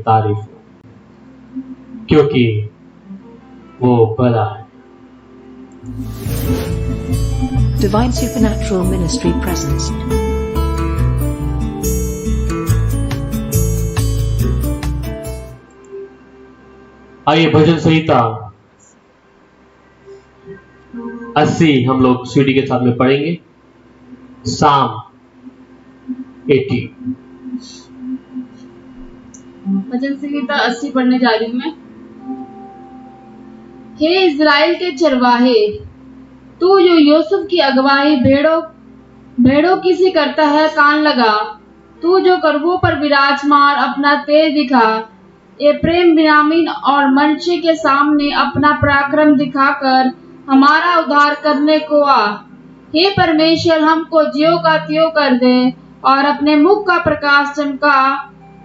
तारीफ हो, क्योंकि वो भला है। Divine Supernatural Ministry presents. आइए भजन संहिता 80 हम लोग सीडी के साथ में पढ़ेंगे। साम 80। भजन संहिता 80 पढ़ने जा रही हूँ मैं। हे इज़राइल के चरवाहे, तू जो यूसुफ की अगुवाई भेड़ों की सी करता है, कान लगा। तू जो करवों पर विराजमान अपना तेज दिखा, एप्रेम, बिन्यामीन और मनश्शे के सामने अपना पराक्रम दिखाकर हमारा उद्धार करने को आ। हे परमेश्वर, हमको ज्यों का त्यों कर दे और अपने मुख का प्रकाश चमका,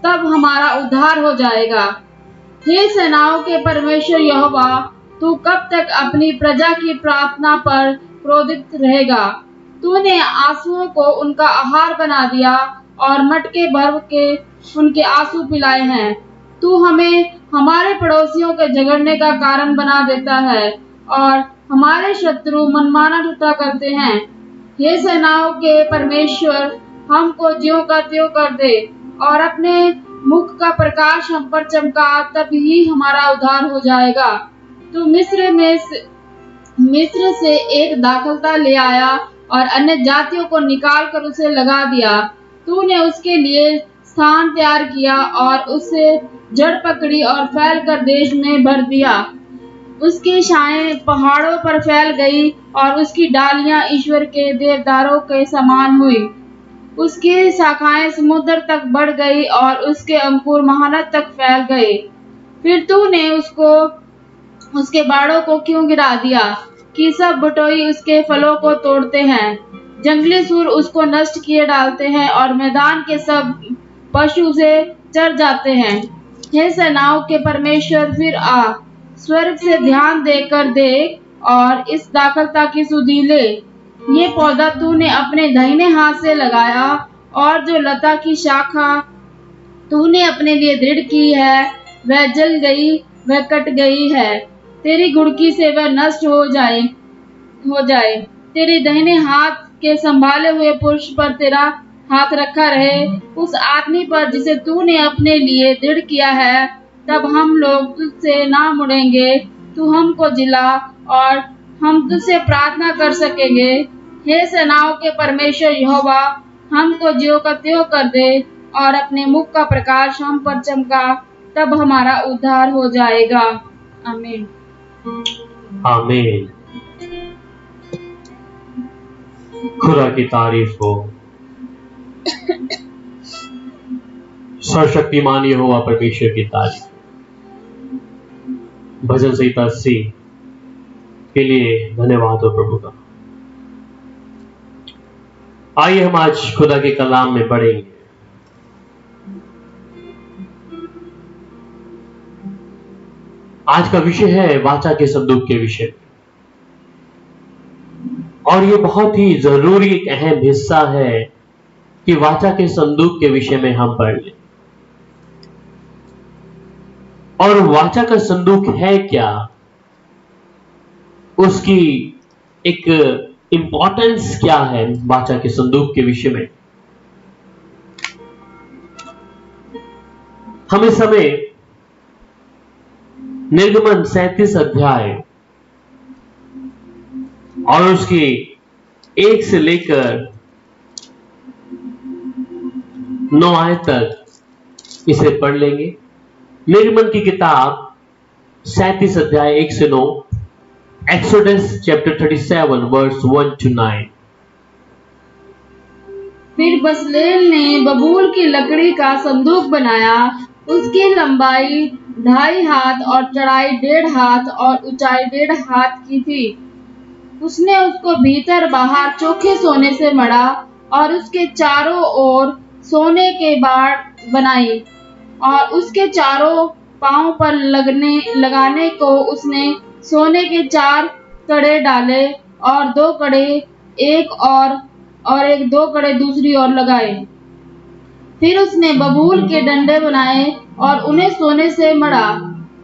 तब हमारा उद्धार हो जाएगा। हे सेनाओं के परमेश्वर यहोवा, तू कब तक अपनी प्रजा की प्रार्थना पर क्रोधित रहेगा? तूने आंसुओं को उनका आहार बना दिया और मटके भर के उनके आंसू पिलाए हैं। तू हमें हमारे पड़ोसियों के झगड़ने का कारण बना देता है और हमारे शत्रु मनमाना टूटा करते हैं। हे सेनाओं के परमेश्वर, हमको ज्यों का त्यों कर दे और अपने मुख का प्रकाश हम पर चमका, तब ही हमारा उद्धार हो जाएगा। तू मिस्र से एक दाखलता ले आया और अन्य जातियों को निकाल कर उसे लगा दिया। तूने उसके लिए स्थान तैयार किया और उसे जड़ पकड़ी और फैल कर देश में भर दिया। उसकी छाएं पहाड़ों पर फैल गई और उसकी डालियां ईश्वर के देवदारों के समान हुई। उसकी शाखाएं समुद्र तक बढ़ गई और उसके अंकुर महानद तक फैल गए। फिर तूने उसके बाड़ों को क्यों गिरा दिया कि सब बटोई उसके फलों को तोड़ते हैं? जंगली सूर उसको नष्ट किए डालते हैं और मैदान के सब पशु से चर जाते हैं। हे सेनाओं के परमेश्वर, फिर आ, स्वर्ग से ध्यान देकर देख और इस दाखलता की सुधि ले। ये पौधा तूने अपने दाहिने हाथ से लगाया और जो लता की शाखा तूने अपने लिए दृढ़ की है, वह जल गई, वह कट गई है। तेरी घुड़की से वह नष्ट हो जाए। तेरे दाहिने हाथ के संभाले हुए पुरुष पर तेरा हाथ रखा रहे, उस आदमी पर जिसे तूने अपने लिए दृढ़ किया है। तब हम लोग तुझसे ना मुड़ेंगे। तू हमको जिला और हम तुझसे प्रार्थना कर सकेंगे। हे सेनाओं के परमेश्वर यहोवा, हमको ज्यों का त्यों कर दे और अपने मुख का प्रकाश हम पर चमका, तब हमारा उद्धार हो जाएगा। आमीन। आमीन। खुदा की तारीफ हो। सर्वशक्तिमान यहोवा परमेश्वर की तारीफ। भजन संहिता 80 के लिए धन्यवाद हो प्रभु का। आइए हम आज खुदा के कलाम में पढ़ेंगे। आज का विषय है वाचा के संदूक के विषय, और ये बहुत ही जरूरी एक अहम हिस्सा है कि वाचा के संदूक के विषय में हम पढ़ लें। और वाचा का संदूक है क्या, उसकी एक इंपॉर्टेंस क्या है वाचा के संदूक के विषय में। हम इस समय निर्गमन 37 अध्याय और उसकी 1 से लेकर 9 आयत तक इसे पढ़ लेंगे। निर्गमन की किताब 37 अध्याय 1 से 9, एक्सोडस चैप्टर 37 वर्स 1 to 9। फिर बसलेल ने बबूल की लकड़ी का संदूक बनाया। उसकी लंबाई 2.5 हाथ और चौड़ाई 1.5 हाथ और ऊंचाई 1.5 हाथ की थी। उसने उसको भीतर बाहर चोखे सोने से मढ़ा और उसके चारों ओर सोने के बाड़ बनाई और उसके चारों पांव पर लगाने को उसने सोने के 4 कड़े डाले और 2 कड़े एक और 2 कड़े दूसरी ओर लगाए। फिर उसने बबूल के डंडे बनाए और उन्हें सोने से मढ़ा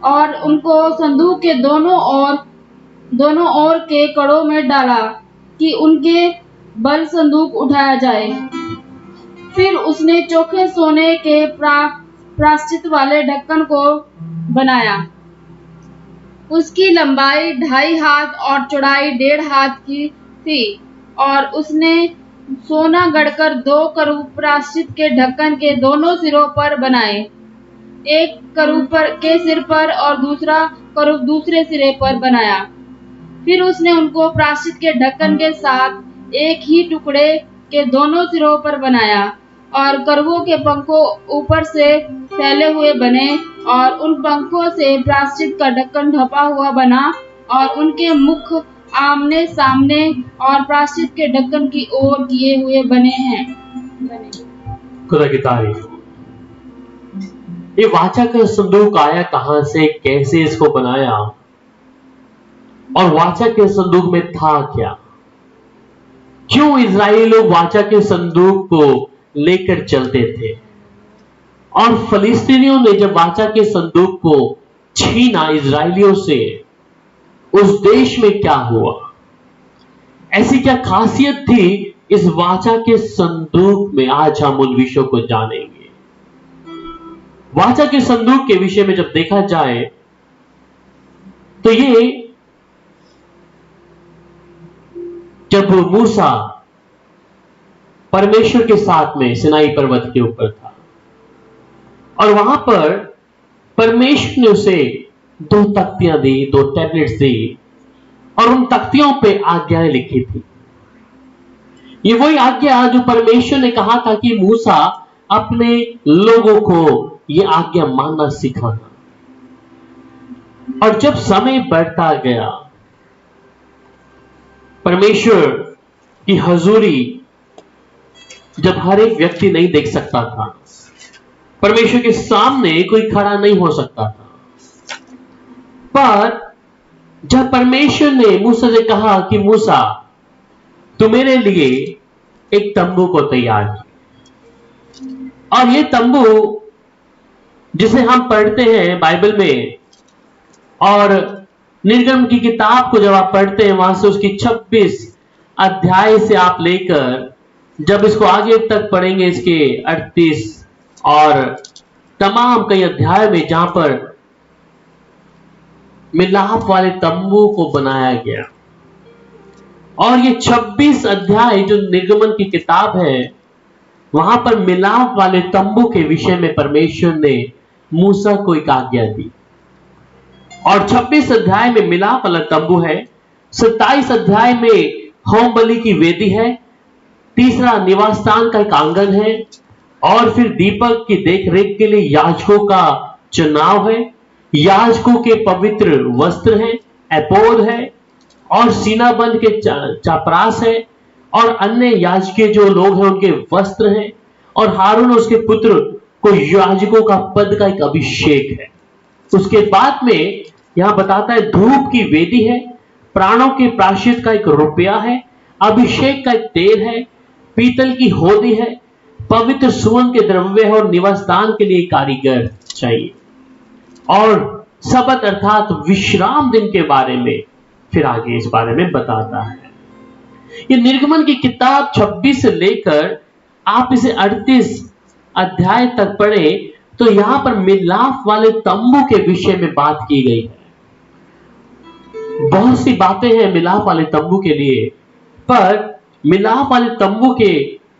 और उनको संदूक के दोनों ओर के कड़ों में डाला कि उनके बल संदूक उठाया जाए। फिर उसने चोखे सोने के प्राश्चित वाले ढक्कन को बनाया। उसकी लंबाई 2.5 हाथ और चौड़ाई 1.5 हाथ की थी और उसने सोना गढ़कर 2 करूब प्राश्चित के ढक्कन के दोनों सिरों पर बनाए, एक करूब के सिर पर और दूसरा करूब दूसरे सिरे पर बनाया। फिर उसने उनको प्राश्चित के ढक्कन के साथ एक ही टुकड़े के दोनों सिरों पर बनाया और करूबों के पंखों ऊपर से फैले हुए बने और उन पंखों से प्राश्चित का ढक्कन ढपा हुआ बना और उनके मुख आमने सामने और प्राश्चित के ढक्कन की ओर किए हुए बने हैं। खुदा की तारीफ। ये वाचा का संदूक आया कहां से, कैसे इसको बनाया और वाचा के संदूक में था क्या? क्यों इजरायली लोग वाचा के संदूक को लेकर चलते थे? और फलिस्तीनियों ने जब वाचा के संदूक को छीना इजरायलियों से, उस देश में क्या हुआ? ऐसी क्या खासियत थी इस वाचा के संदूक में? आज हम उन विषयों को जानेंगे। वाचा के संदूक के विषय में जब देखा जाए तो ये जब मूसा परमेश्वर के साथ में सिनाई पर्वत के ऊपर था और वहां पर परमेश्वर ने उसे 2 तख्तियां दी, 2 टैबलेट्स दी और उन तख्तियों पे आज्ञाएं लिखी थी। ये वही आज्ञा जो परमेश्वर ने कहा था कि मूसा अपने लोगों को ये आज्ञा मानना सिखाना। और जब समय बढ़ता गया, परमेश्वर की हजूरी जब हर एक व्यक्ति नहीं देख सकता था, परमेश्वर के सामने कोई खड़ा नहीं हो सकता था, पर जब परमेश्वर ने मूसा से कहा कि मूसा तू मेरे लिए एक तंबू को तैयार किया, और ये तंबू जिसे हम पढ़ते हैं बाइबल में और निर्गम की किताब को जब आप पढ़ते हैं, वहां से उसकी 26 अध्याय से आप लेकर जब इसको आगे तक पढ़ेंगे, इसके 38 और तमाम कई अध्याय में जहां पर मिलाप वाले तंबू को बनाया गया। और ये 26 अध्याय जो निर्गमन की किताब है, वहां पर मिलाप वाले तंबू के विषय में परमेश्वर ने मूसा को एक आज्ञा दी। और 26 अध्याय में मिलाप वाला तंबू है, 27 अध्याय में होम बलि की वेदी है, तीसरा निवास स्थान का एक आंगन है, और फिर दीपक की देखरेख के लिए याजकों का चुनाव है, याजकों के पवित्र वस्त्र है, एपोद है और सीनाबंद के चापरास है, और अन्य याजकीय जो लोग हैं उनके वस्त्र हैं, और हारून और उसके पुत्र को याजकों का पद का एक अभिषेक है। उसके बाद में यहां बताता है धूप की वेदी है, प्राणों के प्रायश्चित का एक रुपया है, अभिषेक का एक तेल है, पीतल की होदी है, पवित्र सुवर्ण के द्रव्य है और निवास स्थान के लिए कारीगर चाहिए। और सबत अर्थात विश्राम दिन के बारे में फिर आगे इस बारे में बताता है। ये निर्गमन की किताब 26 से लेकर आप इसे 38 अध्याय तक पढ़े तो यहां पर मिलाप वाले तंबू के विषय में बात की गई है। बहुत सी बातें हैं मिलाप वाले तंबू के लिए, पर मिलाप वाले तंबू के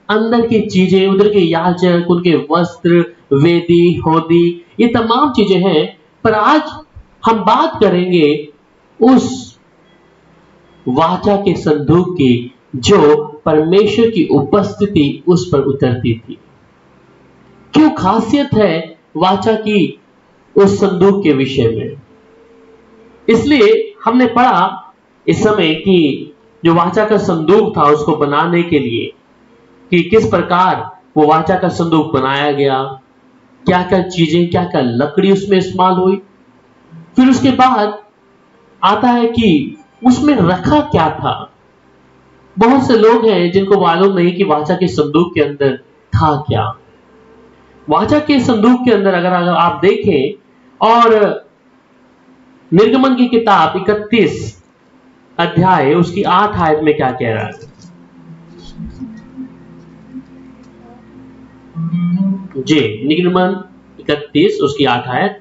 अंदर की चीजें, उधर के याजक, उनके वस्त्र, वेदी, होदी, ये तमाम चीजें हैं। पर आज हम बात करेंगे उस वाचा के संदूक की जो परमेश्वर की उपस्थिति उस पर उतरती थी। क्यों खासियत है वाचा की उस संदूक के विषय में? इसलिए हमने पढ़ा इस समय कि जो वाचा का संदूक था उसको बनाने के लिए कि किस प्रकार वो वाचा का संदूक बनाया गया, क्या क्या चीजें, क्या क्या लकड़ी उसमें इस्तेमाल हुई। फिर उसके बाद आता है कि उसमें रखा क्या था। बहुत से लोग हैं जिनको मालूम नहीं कि वाचा के संदूक के अंदर था क्या। वाचा के संदूक के अंदर अगर आप देखें और निर्गमन की किताब 31 अध्याय उसकी 8 आयत में क्या कह रहा है? जी, निर्गमन 31 उसकी 8 आयत।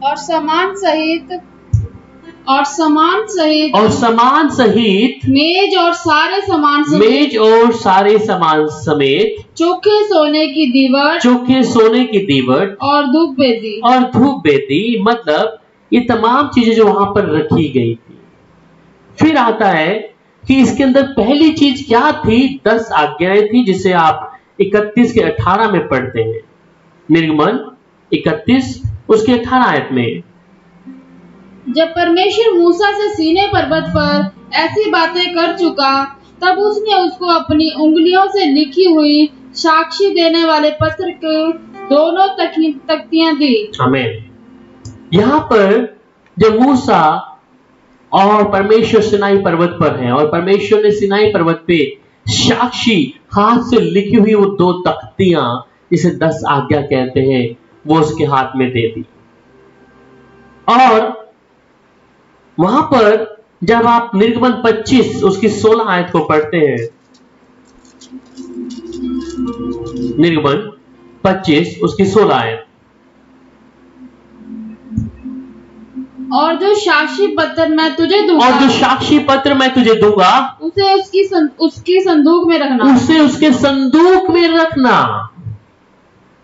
और समान सहित मेज और सारे सामान समेत चोखे सोने की दीवट और धूप बेदी, मतलब ये तमाम चीजें जो वहां पर रखी गई थी। फिर आता है कि इसके अंदर पहली चीज क्या थी? 10 आज्ञाएं थी, जिसे आप 31 के 18 में पढ़ते हैं। निर्गमन 31 उसके 18 आयत में, जब परमेश्वर मूसा से सीनै पर्वत पर ऐसी बातें कर चुका, तब उसने उसको अपनी उंगलियों से लिखी हुई साक्षी देने वाले पत्र के दोनों तख्तियां दी। आमीन। यहाँ पर जब मूसा और परमेश्वर सिनाई पर्वत पर हैं और परमेश्वर ने सिनाई पर्वत पे साक्षी हाथ से लिखी हुई वो 2 तख्तियां, जिसे 10 आज्ञा कहते हैं, वो उसके हाथ में दे दी। और वहां पर जब आप निर्गमन 25 उसकी 16 आयत को पढ़ते हैं, निर्गमन 25 उसकी 16 आयत, और जो साक्षी पत्र मैं तुझे दूंगा उसे उसकी संदूक में रखना।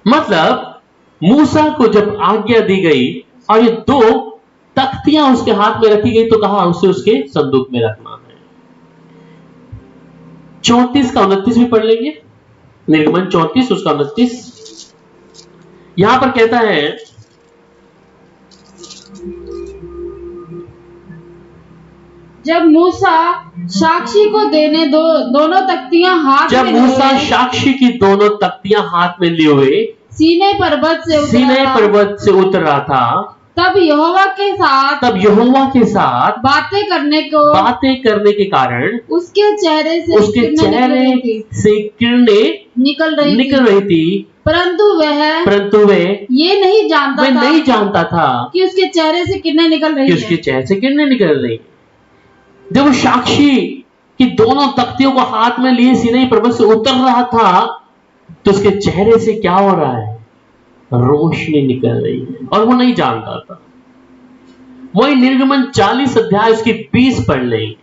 मतलब मूसा को जब आज्ञा दी गई और ये 2 तख्तियां उसके हाथ में रखी गई, तो कहा उसे उसके संदूक में रखना है। 34 का 29 भी पढ़ लेंगे। निर्गमन 34 उसका 29 यहां पर कहता है, जब मूसा साक्षी को देने दोनों तख्तियां हाथ जब मूसा साक्षी की दोनों तख्तियां हाथ में लिए हुए सीनै पर्वत से उतर रहा था, तब यहोवा के साथ बातें करने के कारण उसके चेहरे से किरणें निकल रही थी, परंतु वह ये नहीं जानता था कि उसके चेहरे से किरणें निकल रही। जब साक्षी की दोनों तख्तियों को हाथ में लिए सीनै पर्वत से उतर रहा था, तो उसके चेहरे से क्या हो रहा है? रोशनी निकल रही है, और वो नहीं जानता था। वही निर्गमन 40 अध्याय उसकी 20 पढ़ लेंगे।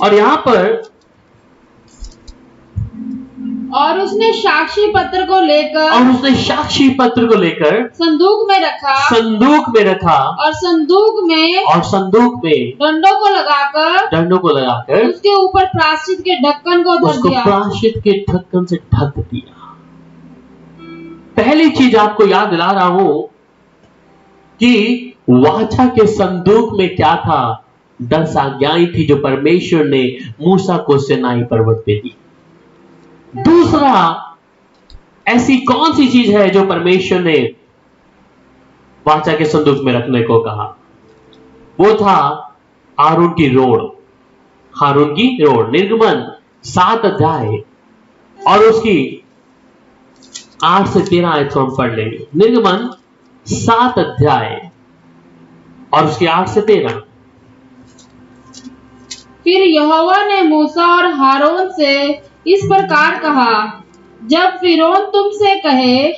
और यहां पर, और उसने साक्षी पत्र को लेकर संदूक में रखा और संदूक में डंडों को लगाकर उसके ऊपर प्रायश्चित के ढक्कन को प्रायश्चित के ढक्कन से ढक दिया। पहली चीज आपको याद दिला रहा हूं कि वाचा के संदूक में क्या था? 10 आज्ञाएं थी जो परमेश्वर ने मूसा को सिनाई पर्वत पे दी। दूसरा, ऐसी कौन सी चीज है जो परमेश्वर ने वाचा के संदूक में रखने को कहा? वो था हारून की रोड़। निर्गमन 7 अध्याय और उसकी 8 से 13 आयत को हम पढ़ लेंगे। निर्गमन 7 अध्याय और उसकी 8 से 13। फिर यहोवा ने मूसा और हारून से इस प्रकार कहा, जब फिरौन तुमसे कहे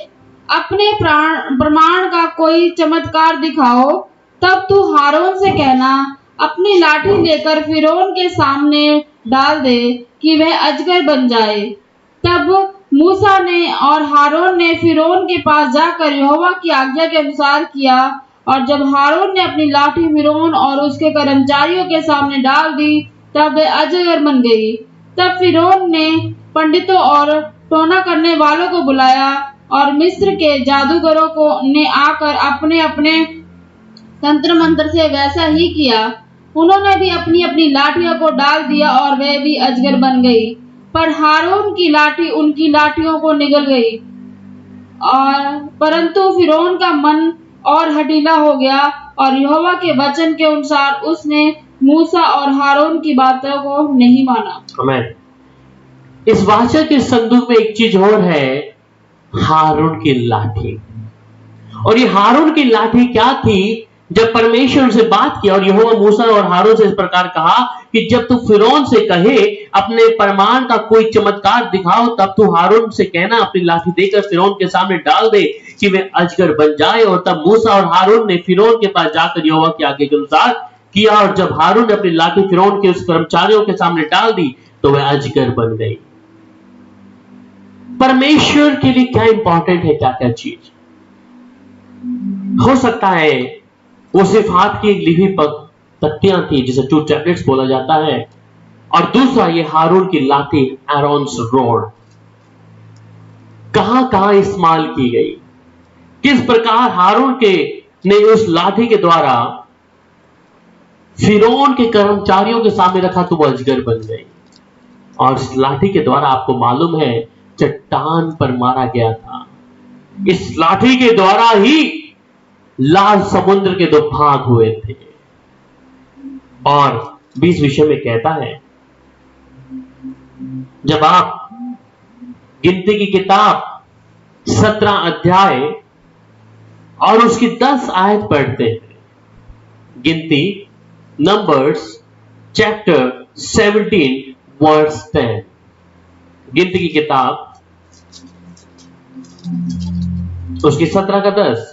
अपने प्रमाण का कोई चमत्कार दिखाओ, तब तू हारून से कहना, अपनी लाठी लेकर फिरौन के सामने डाल दे कि वह अजगर बन जाए। तब मूसा ने और हारून ने फिरौन के पास जाकर यहोवा की आज्ञा के अनुसार किया, और जब हारून ने अपनी लाठी फिरौन और उसके कर्मचारियों के सामने डाल दी, तब वह अजगर बन गई। तब फिरौन ने पंडितों और टोना करने वालों को बुलाया, और मिस्र के जादूगरों ने आकर अपने अपने तंत्र मंत्र से वैसा ही किया। उन्होंने भी अपनी अपनी लाठियों को डाल दिया और वह भी अजगर बन गई। पर हारून की लाठी उनकी लाठियों को निगल गई, और परंतु फिरौन का मन और हठीला हो गया, और यहोवा के वचन के अनुसार उसने मूसा और हारून की बातों को नहीं माना। आमीन। इस वाचा के संदूक में एक चीज और है, हारून की लाठी। और ये हारून की लाठी क्या थी? जब परमेश्वर से बात किया और यहोवा मूसा और हारून से इस प्रकार कहा कि जब तू फिरौन से कहे अपने परमान का कोई चमत्कार दिखाओ, तब तू हारून से कहना अपनी लाठी देकर फिरौन के सामने डाल दे कि वे अजगर बन जाए। और तब मूसा और हारून ने फिरौन के पास जाकर यहोवा की आज्ञा के अनुसार किया, और जब हारून ने अपनी लाठी फिरौन के उस कर्मचारियों के सामने डाल दी तो वह अजगर बन गई। परमेश्वर के लिए क्या इंपॉर्टेंट है, क्या क्या चीज हो सकता है? वो सिर्फ हाथ की एक लिखी तख्तियां थी जिसे 2 टैबलेट्स बोला जाता है, और दूसरा ये हारून की लाठी, एरोन्स रोड, कहां कहां इस्तेमाल की गई, किस प्रकार हारून ने उस लाठी के द्वारा फिरौन के कर्मचारियों के सामने रखा तो वो अजगर बन गई। और इस लाठी के द्वारा आपको मालूम है चट्टान पर मारा गया था। इस लाठी के द्वारा ही लाल समुद्र के 2 भाग हुए थे। और 20 विषय में कहता है, जब आप गिनती की किताब 17 अध्याय और उसकी 10 आयत पढ़ते हैं, गिनती नंबर्स चैप्टर 17 वर्स 10, गिनती की किताब उसकी 17 का 10,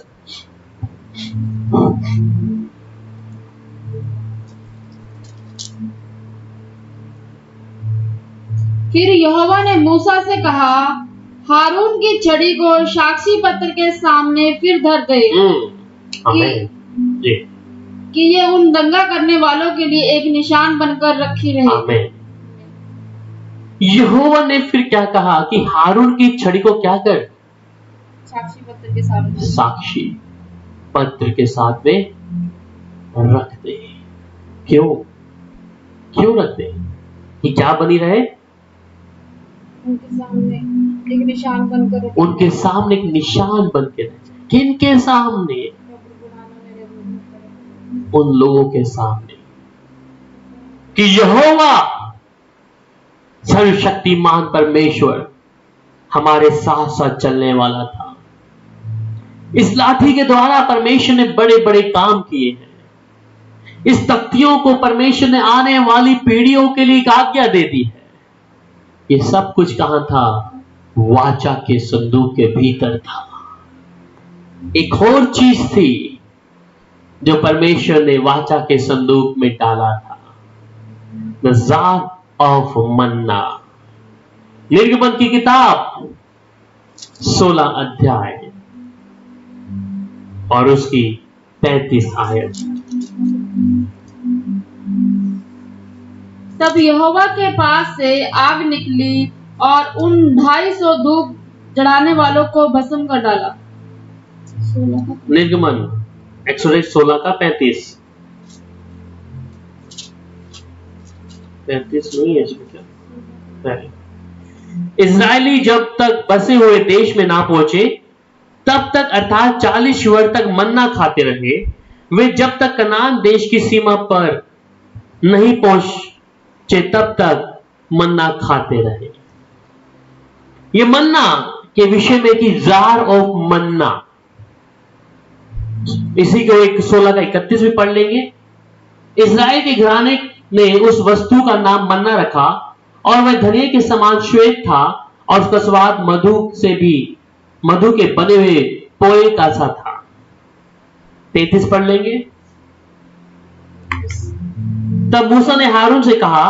फिर यहोवा ने मूसा से कहा, हारून की छड़ी को साक्षी पत्र के सामने फिर धर दे कि ये उन दंगा करने वालों के लिए एक निशान बनकर रखी रहे। आमीन। यहोवा ने फिर क्या कहा कि हारून की छड़ी को क्या कर? साक्षी पत्र के सामने, साक्षी पत्र के साथ में रख दे। क्यों रख दे? कि क्या बनी रहे? उनके सामने एक निशान बनकर, उनके सामने एक निशान बन के रहे। किनके सामने? उन लोगों के सामने कि यहोवा सर्वशक्तिमान परमेश्वर हमारे साथ साथ चलने वाला था। इस लाठी के द्वारा परमेश्वर ने बड़े बड़े काम किए हैं। इस तख्तियों को परमेश्वर ने आने वाली पीढ़ियों के लिए आज्ञा दे दी है। ये सब कुछ कहां था? वाचा के संदूक के भीतर था। एक और चीज थी जो परमेश्वर ने वाचा के संदूक में डाला था, द जार ऑफ मन्ना। निर्गमन की किताब 16 अध्याय और उसकी 35 आयत। तब यहोवा के पास से आग निकली और उन 250 धूप जलाने वालों को भस्म कर डाला। निर्गमन एक्सोडस 16 का 35 नहीं है इसमें क्या? इजरायली जब तक बसे हुए देश में ना पहुंचे तब तक, अर्थात 40 वर्ष तक मन्ना खाते रहे। वे जब तक कनान देश की सीमा पर नहीं पहुंचे तब तक मन्ना खाते रहे। ये मन्ना के विषय में कि जार ऑफ मन्ना, इसी को 16 का 31 भी पढ़ लेंगे। इजराइल के घराने ने उस वस्तु का नाम मन्ना रखा और वह धनिये के समान श्वेत था और उसका स्वाद मधु के बने हुए पोए का सा था। 33 पढ़ लेंगे। तब मूसा ने हारून से कहा,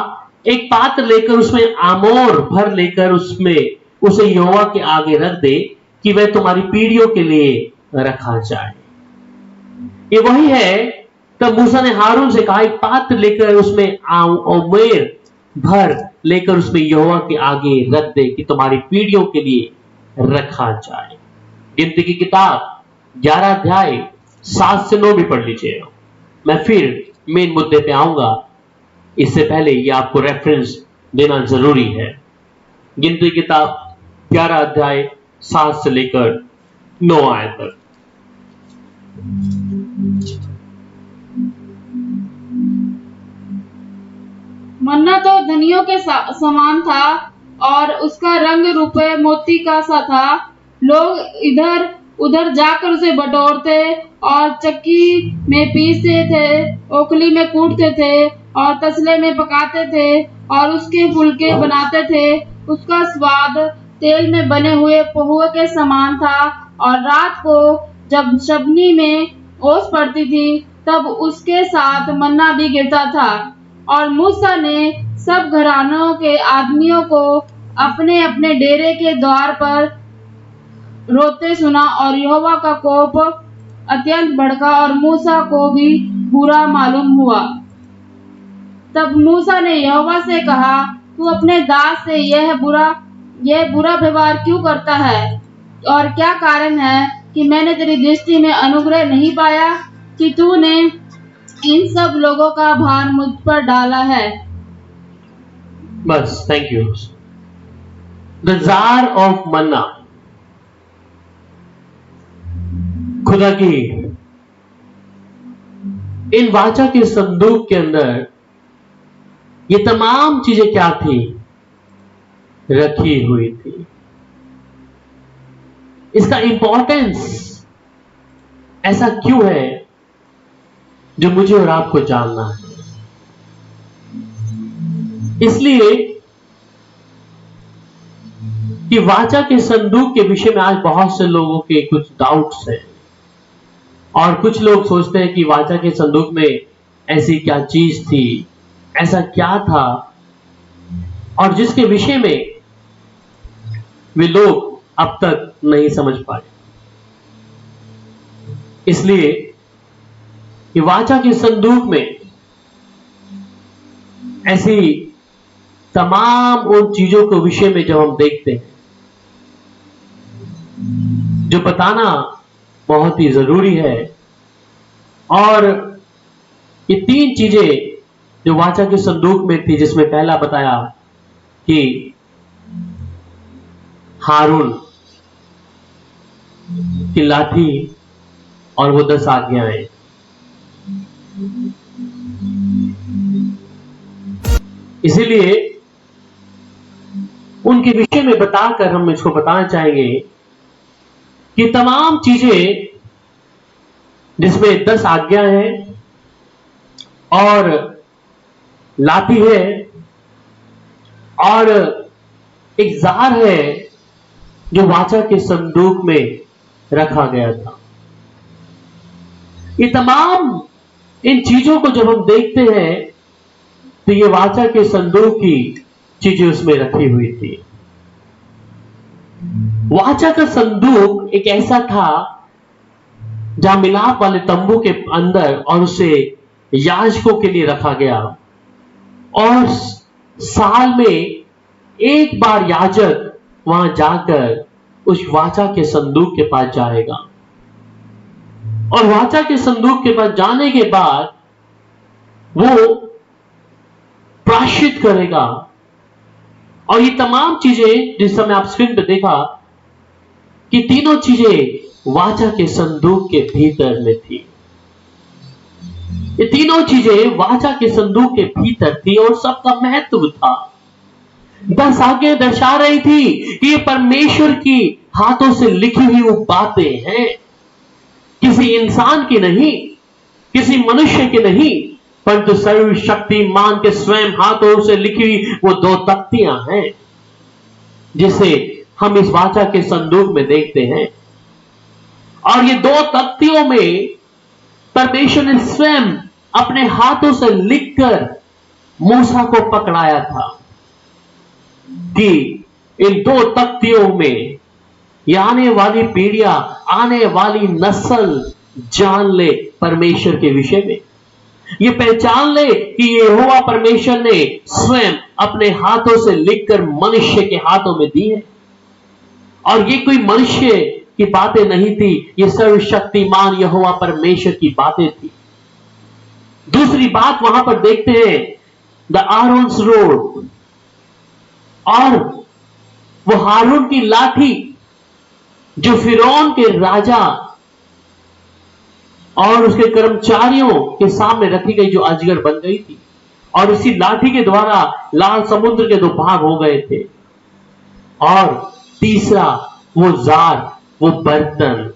एक पात्र लेकर उसमें आमोर भर लेकर उसमें उसे यहोवा के आगे रख दे कि वह तुम्हारी पीढ़ियों के लिए रखा जाए। ये वही है। तब मूसा ने हारून से कहा, एक पात्र लेकर उसमें आमोर भर लेकर उसमें यहोवा के आगे रख दे कि तुम्हारी पीढ़ियों के लिए रखा जाए। गिनती की किताब 11 अध्याय 7 से 9 भी पढ़ लीजिए। मैं फिर मेन मुद्दे पे आऊंगा, इससे पहले ये आपको रेफरेंस देना जरूरी है। गिनती की किताब 11 अध्याय 7 से लेकर 9 आयत तक। मन्ना तो धनियों के समान था और उसका रंग रुपए मोती का सा था। लोग इधर उधर जाकर उसे बटोरते और चक्की में पीसते थे, ओखली में कूटते थे और तसले में पकाते थे और उसके फुलके बनाते थे। उसका स्वाद तेल में बने हुए पोहे के समान था और रात को जब शबनी में ओस पड़ती थी तब उसके साथ मन्ना भी गिरता था। और मूसा ने सब घरानों के आदमियों को अपने अपने डेरे के द्वार पर रोते सुना और यहोवा का कोप अत्यंत भड़का और मूसा को भी बुरा मालूम हुआ। तब मूसा ने यहोवा से कहा, तू अपने दास से यह बुरा व्यवहार क्यों करता है? और क्या कारण है कि मैंने तेरी दृष्टि में अनुग्रह नहीं पाया कि तूने इन सब लोगों का भार मुझ पर डाला है? बस, thank you. The jar of manna, खुदा की इन वाचा के संदूक के अंदर ये तमाम चीजें क्या थी? रखी हुई थी। इसका इंपॉर्टेंस ऐसा क्यों है जो मुझे और आपको जानना है? इसलिए कि वाचा के संदूक के विषय में आज बहुत से लोगों के कुछ डाउट्स हैं और कुछ लोग सोचते हैं कि वाचा के संदूक में ऐसी क्या चीज थी, ऐसा क्या था, और जिसके विषय में वे लोग अब तक नहीं समझ पाए। इसलिए कि वाचा के संदूक में ऐसी तमाम उन चीजों के विषय में जब हम देखते हैं, जो बताना बहुत ही जरूरी है। और ये तीन चीजें जो वाचा के संदूक में थी, जिसमें पहला बताया कि हारून की लाठी और वो 10 आज्ञाएं। इसीलिए उनके विषय में बताकर हम इसको बताना चाहेंगे कि तमाम चीजें जिसमें 10 आज्ञा है और लाठी है और एक जार है जो वाचा के संदूक में रखा गया था। ये तमाम इन चीजों को जब हम देखते हैं तो ये वाचा के संदूक की चीजें उसमें रखी हुई थी। वाचा का संदूक एक ऐसा था जहां मिलाप वाले तंबू के अंदर और उसे याजकों के लिए रखा गया और साल में एक बार याजक वहां जाकर उस वाचा के संदूक के पास जाएगा और वाचा के संदूक के पास जाने के बाद वो प्रायश्चित करेगा। और ये तमाम चीजें जिस समय आप स्क्रीन पे देखा कि तीनों चीजें वाचा के संदूक के भीतर में थी। ये तीनों चीजें वाचा के संदूक के भीतर थी और सबका महत्व था। 10 आज्ञाएं दर्शा रही थी कि ये परमेश्वर की हाथों से लिखी हुई वो बातें हैं, किसी इंसान की नहीं, किसी मनुष्य की नहीं, परंतु सर्वशक्तिमान के स्वयं हाथों से लिखी हुई वो 2 तख्तियां हैं जिसे हम इस वाचा के संदूक में देखते हैं। और ये 2 तख्तियों में परमेश्वर ने स्वयं अपने हाथों से लिखकर मूसा को पकड़ाया था कि इन 2 तख्तियों में ये आने वाली पीढ़ियां, आने वाली नस्ल जान ले परमेश्वर के विषय में, ये पहचान ले कि यहोवा परमेश्वर ने स्वयं अपने हाथों से लिखकर मनुष्य के हाथों में दी है। और ये कोई मनुष्य की बातें नहीं थी, ये सर्वशक्तिमान यहोवा परमेश्वर की बातें थी। दूसरी बात वहां पर देखते हैं द आरोन्स रोड, और वो हारून की लाठी जो फिरौन के राजा और उसके कर्मचारियों के सामने रखी गई, जो अजगर बन गई थी, और इसी लाठी के द्वारा लाल समुद्र के 2 भाग हो गए थे। और तीसरा वो जार, वो बर्तन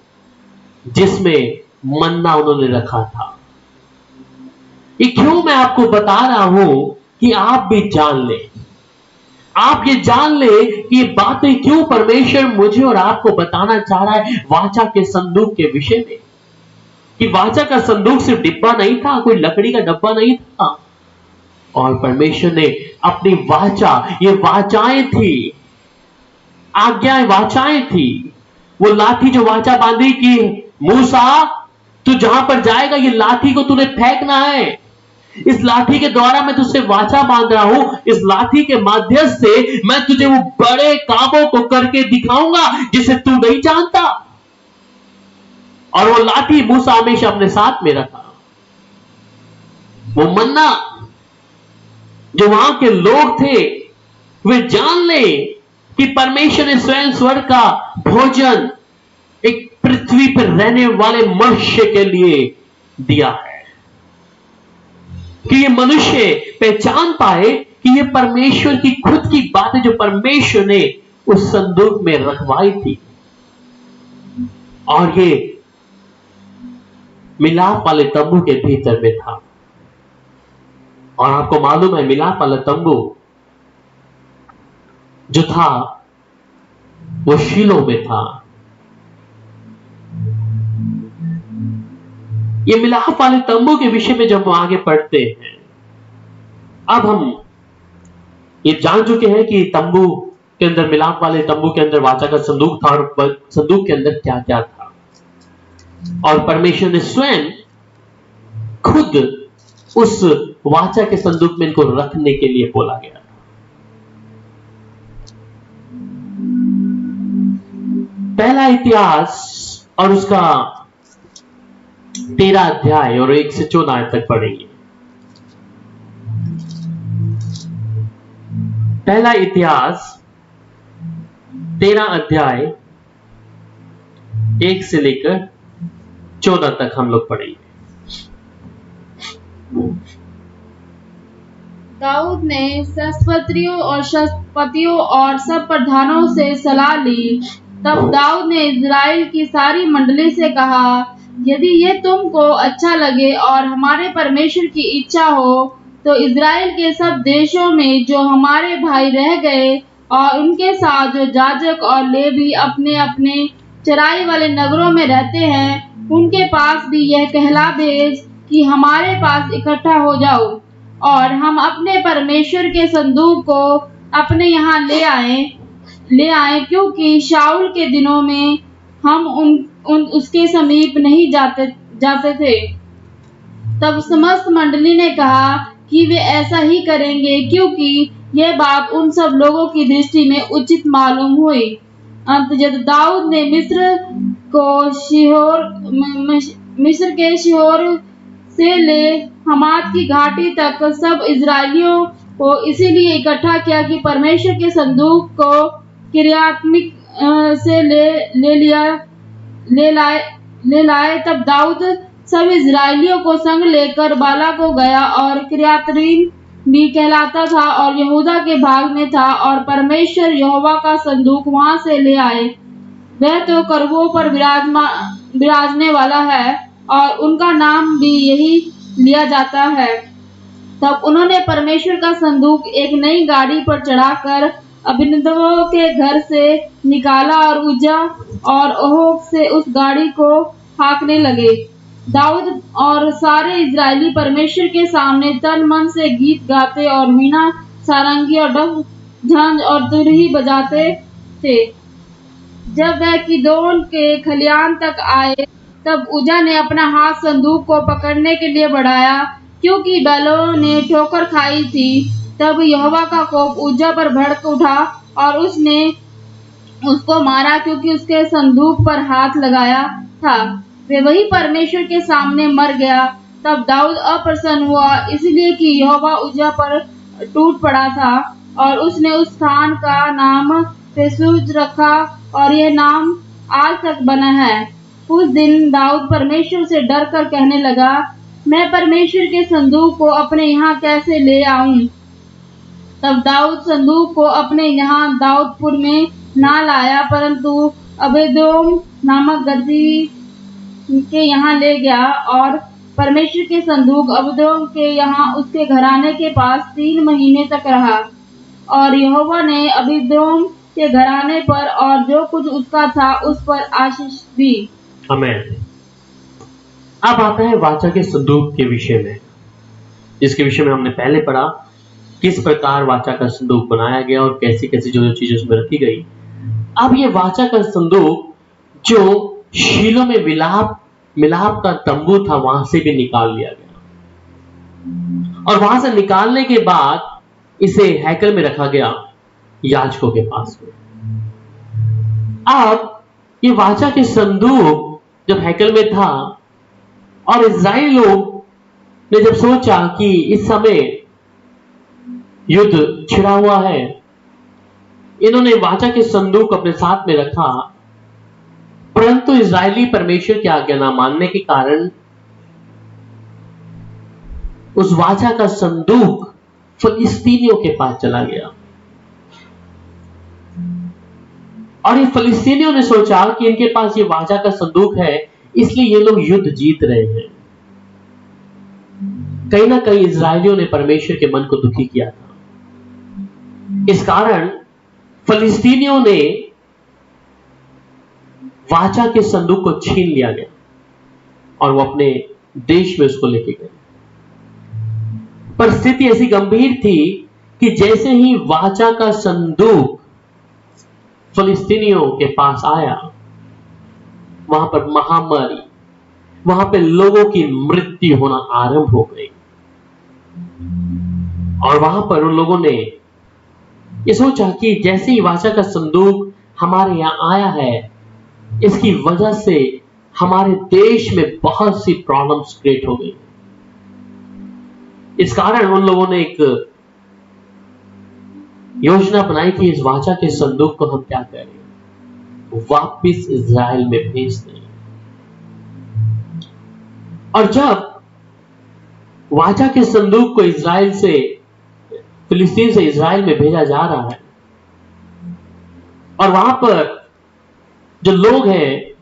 जिसमें मन्ना उन्होंने रखा था। ये क्यों मैं आपको बता रहा हूं कि आप भी जान लें, आप ये जान ले कि ये बातें क्यों परमेश्वर मुझे और आपको बताना चाह रहा है वाचा के संदूक के विषय में। कि वाचा का संदूक सिर्फ डिब्बा नहीं था, कोई लकड़ी का डब्बा नहीं था, और परमेश्वर ने अपनी वाचा, ये वाचाएं थी, आज्ञाएं वाचाएं थी। वो लाठी जो वाचा बांधी कि मूसा तू जहां पर जाएगा ये लाठी को तूने फेंकना है, इस लाठी के द्वारा मैं तुझसे वाचा बांध रहा हूं, इस लाठी के माध्यम से मैं तुझे वो बड़े कामों को करके दिखाऊंगा जिसे तू नहीं जानता। और वो लाठी मूसा हमेशा अपने साथ में रखा। वो मन्ना जो वहां के लोग थे वे जान ले कि परमेश्वर ने स्वयं स्वर्ग का भोजन एक पृथ्वी पर रहने वाले मनुष्य के लिए दिया है, कि ये मनुष्य पहचान पाए कि ये परमेश्वर की खुद की बातें जो परमेश्वर ने उस संदूक में रखवाई थी। और ये मिलाप वाले तंबू के भीतर में था। और आपको मालूम है मिलाप वाला तंबू जो था वो शीलो में था। ये मिलाप वाले तंबू के विषय में जब हम आगे पढ़ते हैं, अब हम ये जान चुके हैं कि तंबू के अंदर, मिलाप वाले तंबू के अंदर वाचा का संदूक था, और संदूक के अंदर क्या क्या था, और परमेश्वर ने स्वयं खुद उस वाचा के संदूक में इनको रखने के लिए बोला गया था। पहला इतिहास और उसका 13 अध्याय और 1 से 14 आयत तक पढ़ेंगे। पहला इतिहास 13 अध्याय 1 से लेकर 14 तक हम लोग पढ़ेंगे। दाऊद ने शस्त्रियों और शस्त्रपतियों और सब प्रधानों से सलाह ली। तब दाऊद ने इज़राइल की सारी मंडली से कहा, यदि ये तुमको अच्छा लगे और हमारे परमेश्वर की इच्छा हो तो इज़राइल के सब देशों में जो हमारे भाई रह गए और उनके साथ जो याजक और लेवी अपने अपने चराई वाले नगरों में रहते हैं, उनके पास भी यह कहला भेज कि हमारे पास इकट्ठा हो जाओ और हम अपने परमेश्वर के संदूक को अपने यहाँ ले आए, क्योंकि शाऊल के दिनों में हम उसके समीप नहीं जाते थे। तब समस्त मंडली ने कहा कि वे ऐसा ही करेंगे, क्योंकि यह बात उन सब लोगों की दृष्टि में उचित मालूम हुई। अंततः दाऊद ने मिस्र के शिहोर से ले हमात की घाटी तक सब इजरायलियों को इसीलिए इकट्ठा किया कि परमेश्वर के संदूक को किर्यातमिक से ले लाए। तब दाऊद सब इजरायलियों को संग लेकर बाला को गया और किर्यातरीम भी कहलाता था और यहूदा के भाग में था, और परमेश्वर यहोवा का संदूक वहां से ले आए। वह तो करवों पर विराजने वाला है और उनका नाम भी यही लिया जाता है। तब उन्होंने परमेश्वर का संदूक एक नई गाड़ी पर चढ़ाकर अबीनदब के घर से निकाला और उज्जा और ओहोब से उस गाड़ी को हाँकने लगे। दाऊद और सारे इजरायली परमेश्वर के सामने तन मन से गीत गाते और वीणा, सारंगी और डफ, झांझ और तुरही बजाते थे। जब वह किदोन के खलियान तक आए, तब उज्जा ने अपना हाथ संदूक को पकड़ने के लिए बढ़ाया, क्योंकि बैलों ने ठोकर खाई थी। तब यहोवा का कोप उज्जा पर भड़क उठा और उसने उसको मारा, क्योंकि उसके संदूक पर हाथ लगाया था। वे वही परमेश्वर के सामने मर गया। तब दाऊद अप्रसन्न हुआ, इसलिए कि यहोवा उज्जा पर टूट पड़ा था, और उसने उस स्थान का नाम पेसूज रखा, और यह नाम आज तक बना है। उस दिन दाऊद परमेश्वर से डर कर कहने लगा, मैं परमेश्वर के संदूक को अपने यहाँ कैसे ले आऊं? तब दाऊद संदूक को अपने यहाँ दाऊदपुर में ना लाया, परंतु अबेदोम नामक गद्दी के यहाँ ले गया। और परमेश्वर के संदूक अबेदोम के यहाँ उसके घराने के पास 3 महीने तक रहा। और यहोवा ने अबेदोम के घराने पर और जो कुछ उसका था उस पर आशीष दी। आमीन। अब आता है वाचा के संदूक के विषय में, जिसके विषय में हमने पहले पढ़ा किस प्रकार वाचा का संदूक बनाया गया और कैसी कैसी जो चीजें उसमें रखी गई। अब ये वाचा का संदूक जो शीलो में मिलाप का तंबू था वहां से भी निकाल लिया गया, और वहां से निकालने के बाद इसे हैकल में रखा गया याजकों के पास में। अब ये वाचा के संदूक जब हैकल में था और इस्राएली लोग ने जब सोचा कि इस समय युद्ध छिड़ा हुआ है, इन्होंने वाचा के संदूक अपने साथ में रखा, परंतु इस्राएली परमेश्वर की आज्ञा ना मानने के कारण उस वाचा का संदूक फिलिस्तीनियों के पास चला गया। और ये फिलिस्तीनियों ने सोचा कि इनके पास ये वाचा का संदूक है, इसलिए ये लोग युद्ध जीत रहे हैं। कहीं ना कहीं इस्राएलियों ने परमेश्वर के मन को दुखी किया था। इस कारण फिलिस्तीनियों ने वाचा के संदूक को छीन लिया गया और वो अपने देश में उसको लेके गए। पर स्थिति ऐसी गंभीर थी कि जैसे ही वाचा का संदूक फिलिस्तीनियों के पास आया, वहां पर महामारी, वहां पे लोगों की मृत्यु होना आरंभ हो गई। और वहां पर उन लोगों ने ये सोचा कि जैसे ही वाचा का संदूक हमारे यहां आया है, इसकी वजह से हमारे देश में बहुत सी प्रॉब्लम्स क्रिएट हो गई। इस कारण उन लोगों ने एक योजना बनाई कि इस वाचा के संदूक को हम क्या करें, वापिस इज़राइल में भेज दें। और जब वाचा के संदूक को इज़राइल से, फिलिस्तीन से इज़राइल में भेजा जा रहा है, और वहां पर जो लोग हैं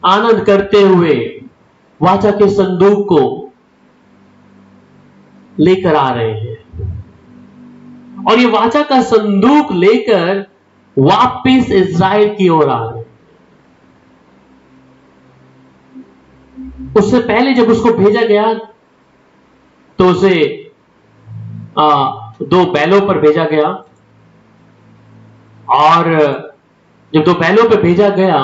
आनंद करते हुए वाचा के संदूक को लेकर आ रहे हैं, और ये वाचा का संदूक लेकर वापिस इज़राइल की ओर आ रहे हैं। उससे पहले जब उसको भेजा गया तो उसे 2 बैलों पर भेजा गया, और जब 2 बैलों पर भेजा गया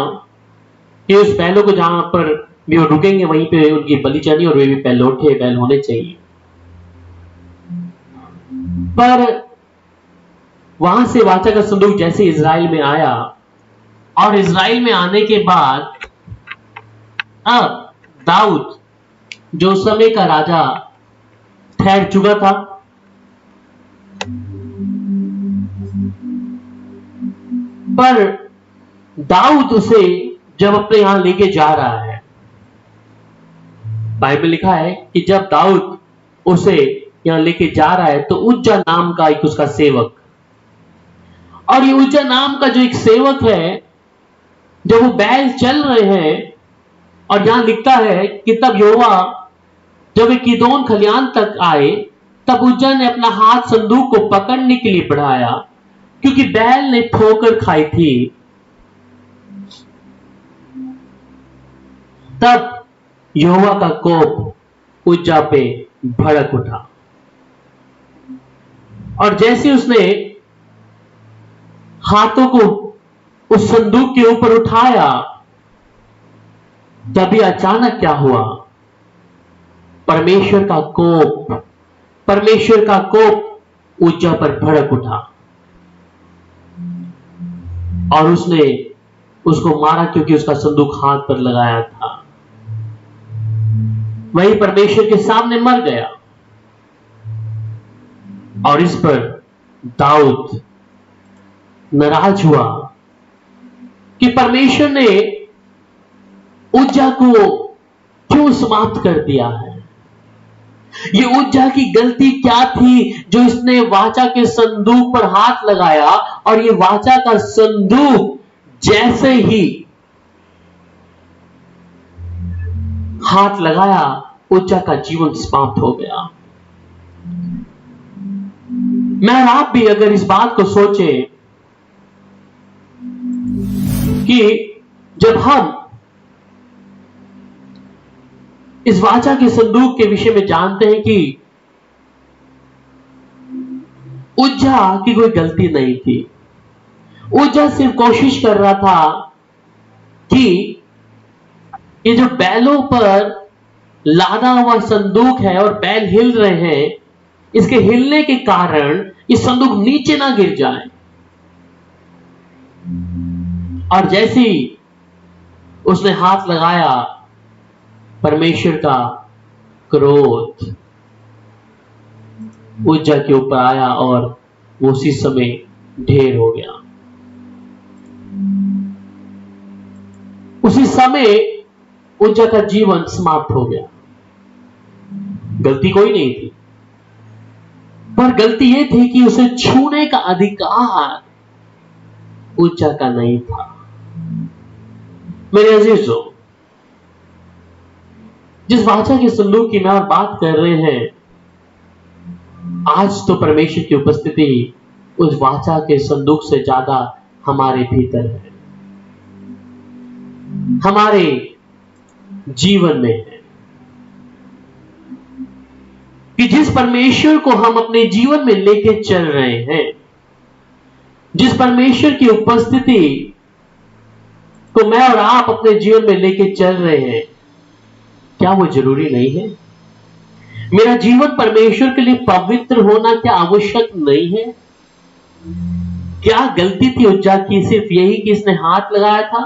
कि उस बैलों को जहां पर भी वो रुकेंगे वहीं पे उनकी बलि चढ़नी और वे भी पहलौठे बैल होने चाहिए। पर वहां से वाचा का संदूक जैसे इज़राइल में आया, और इज़राइल में आने के बाद अब दाऊद जो समय का राजा ठहर चुका था, पर दाऊद उसे जब अपने यहां लेके जा रहा है, बाइबल लिखा है कि जब दाऊद उसे यहां लेके जा रहा है तो उज्जा नाम का एक उसका सेवक, और ये उज्जा नाम का जो एक सेवक है, जब वो बैल चल रहे हैं, और यहां लिखता है कि तब यहोवा जब एक कीदोन खलियान तक आए, तब उज्जा ने अपना हाथ संदूक को पकड़ने के लिए बढ़ाया, क्योंकि बैल ने ठोकर खाई थी। तब यहोवा का कोप उज्जा पे भड़क उठा, और जैसे उसने हाथों को उस संदूक के ऊपर उठाया, तभी अचानक क्या हुआ, परमेश्वर का कोप उज्जा पर भड़क उठा, और उसने उसको मारा, क्योंकि उसका संदूक हाथ पर लगाया था। वही परमेश्वर के सामने मर गया, और इस पर दाऊद नाराज हुआ कि परमेश्वर ने उज्जा को क्यों समाप्त कर दिया है। ये उज्जा की गलती क्या थी जो इसने वाचा के संदूक पर हाथ लगाया, और ये वाचा का संदूक जैसे ही हाथ लगाया, उज्जा का जीवन समाप्त हो गया। मैं और आप भी अगर इस बात को सोचें कि जब हम इस वाचा के संदूक के विषय में जानते हैं कि उज्जा की कोई गलती नहीं थी, उज्जा सिर्फ कोशिश कर रहा था कि ये जो बैलों पर लादा हुआ संदूक है और बैल हिल रहे हैं, इसके हिलने के कारण ये संदूक नीचे ना गिर जाए। और जैसे ही उसने हाथ लगाया, परमेश्वर का क्रोध उज्जा के ऊपर आया और वो उसी समय ढेर हो गया। उसी समय उज्जा का जीवन समाप्त हो गया। गलती कोई नहीं थी, पर गलती यह थी कि उसे छूने का अधिकार उज्जा का नहीं था। मेरे अजीजों, जिस वाचा के संदूक की मैं और बात कर रहे हैं, आज तो परमेश्वर की उपस्थिति उस वाचा के संदूक से ज्यादा हमारे भीतर है, हमारे जीवन में है। कि जिस परमेश्वर को हम अपने जीवन में लेके चल रहे हैं, जिस परमेश्वर की उपस्थिति को मैं और आप अपने जीवन में लेके चल रहे हैं, क्या वो जरूरी नहीं है? मेरा जीवन परमेश्वर के लिए पवित्र होना क्या आवश्यक नहीं है? क्या गलती थी उज्जा की सिर्फ यही कि इसने हाथ लगाया था?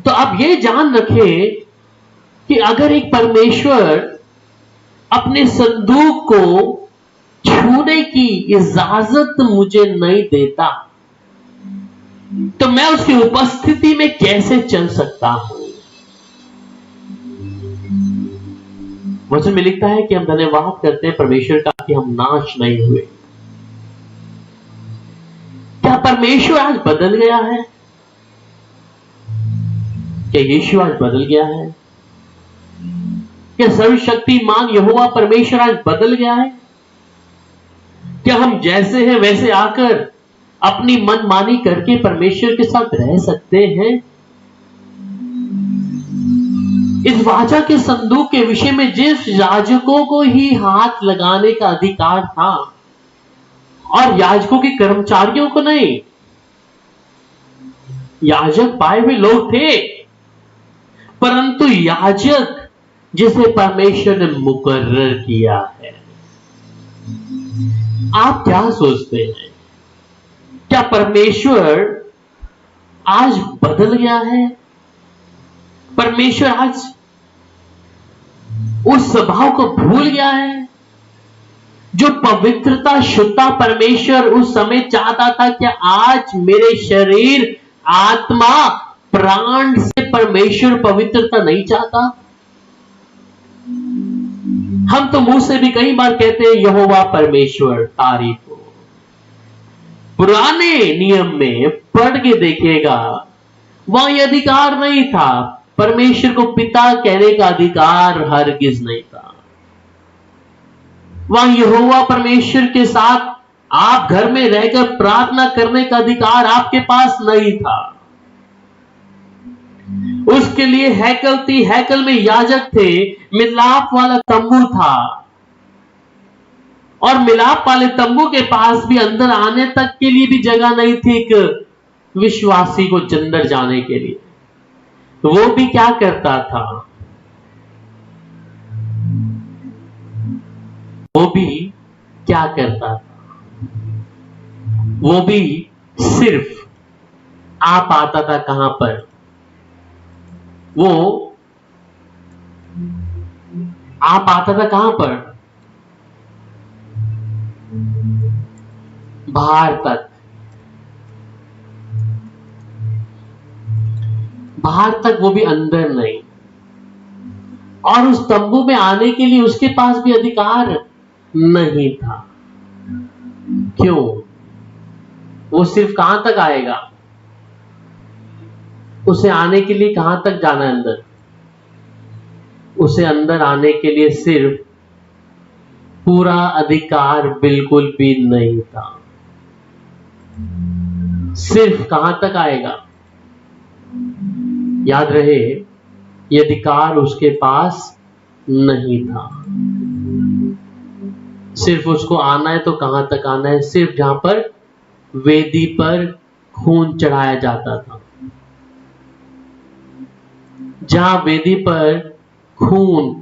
तो अब ये जान रखें कि अगर एक परमेश्वर अपने संदूक को छूने की इजाजत मुझे नहीं देता, तो मैं उसकी उपस्थिति में कैसे चल सकता हूं? वचन में लिखता है कि हम धन्यवाद करते हैं परमेश्वर का कि हम नाश नहीं हुए। क्या परमेश्वर आज बदल गया है? क्या यीशु आज बदल गया है? क्या सर्वशक्तिमान यहोवा परमेश्वर आज बदल गया है? क्या हम जैसे हैं वैसे आकर अपनी मनमानी करके परमेश्वर के साथ रह सकते हैं? इस वाचा के संदूक के विषय में जिस याजकों को ही हाथ लगाने का अधिकार था, और याजकों के कर्मचारियों को नहीं, याजक पाए हुए लोग थे, परंतु याजक जिसे परमेश्वर ने मुकर्रर किया है। आप क्या सोचते हैं? क्या परमेश्वर आज बदल गया है? परमेश्वर आज उस स्वभाव को भूल गया है? जो पवित्रता, शुद्धता परमेश्वर उस समय चाहता था, क्या आज मेरे शरीर, आत्मा, प्राण से परमेश्वर पवित्रता नहीं चाहता? हम तो मुंह से भी कई बार कहते हैं यहोवा परमेश्वर तारीफ हो। पुराने नियम में पढ़ के देखिएगा, वहां यह अधिकार नहीं था। परमेश्वर को पिता कहने का अधिकार हरगिज नहीं था। वहां यहोवा परमेश्वर के साथ आप घर में रहकर प्रार्थना करने का अधिकार आपके पास नहीं था। उसके लिए हैकल थी, हैकल में याजक थे, मिलाप वाला तंबू था, और मिलाप वाले तंबू के पास भी अंदर आने तक के लिए भी जगह नहीं थी एक विश्वासी को अंदर जाने के लिए। तो वो भी क्या करता था? वो भी क्या करता था? वो भी सिर्फ आप आता था कहां पर? वो आप आता था कहां पर? बाहर तक। बाहर तक, वो भी अंदर नहीं। और उस तंबू में आने के लिए उसके पास भी अधिकार नहीं था। क्यों? वो सिर्फ कहां तक आएगा? उसे आने के लिए कहां तक जाना है अंदर? उसे अंदर आने के लिए सिर्फ पूरा अधिकार बिल्कुल भी नहीं था। सिर्फ कहां तक आएगा? याद रहे, ये अधिकार उसके पास नहीं था। सिर्फ उसको आना है तो कहां तक आना है? सिर्फ जहां पर वेदी पर खून चढ़ाया जाता था। जहां वेदी पर खून